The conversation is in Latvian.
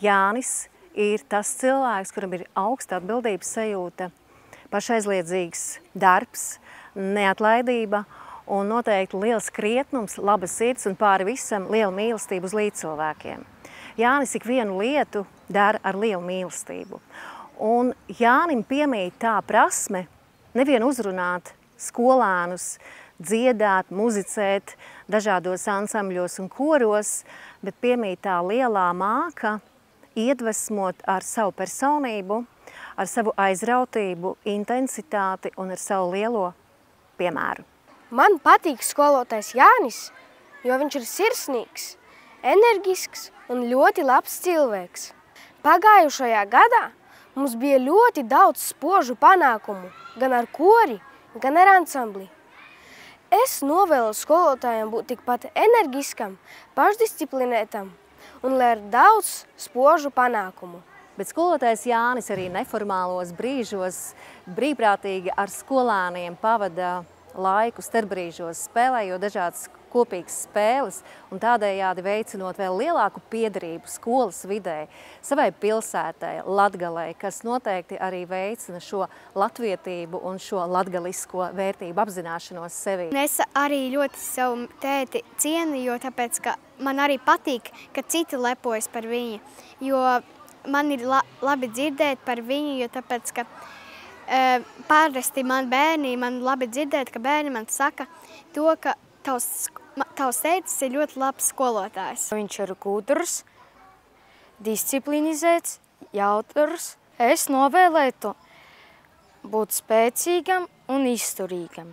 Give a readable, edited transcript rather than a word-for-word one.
Jānis ir tas cilvēks, kuram ir augsta atbildības sajūta, pašaizliedzīgs darbs, neatlaidība un noteikti liels krietnums, labas sirds un pāri visam liela mīlestība uz līdzcilvēkiem. Jānis ikvienu lietu dara ar lielu mīlestību. Un Jānim piemīt tā prasme nevien uzrunāt skolēnus, dziedāt, muzicēt dažādos ansambļos un koros, bet piemīt tā lielā māka iedvesmot ar savu personību, ar savu aizrautību, intensitāti un ar savu lielo piemēru. Man patīk skolotājs Jānis, jo viņš ir sirsnīgs, enerģisks un ļoti labs cilvēks. Pagājušajā gadā mums bija ļoti daudz spožu panākumu, gan ar kori, gan ar ansambli. Es novēlu skolotājiem būt tikpat enerģiskam, pašdisciplinētam un lai ar daudz spožu panākumu. Bet skolotājs Jānis arī neformālos brīžos brīvprātīgi ar skolāniem pavada laiku starpbrīžos, spēlējot dažādas kopīgas spēles un tādējādi veicinot vēl lielāku piederību skolas vidē, savai pilsētai, Latgalei, kas noteikti arī veicina šo latvietību un šo latgalisko vērtību apzināšanos sevī. Es arī ļoti savu tēti cienu, jo tāpēc, ka man arī patīk, ka citi lepojas par viņu, jo man ir labi dzirdēt par viņu, jo tāpēc, ka parasti man labi dzirdēt, ka bērni man saka to, ka tavs tētis ir ļoti labs skolotājs. Viņš ir gudrs, disciplinizēts, jautrs. Es novēlētu būt spēcīgam un izturīgam.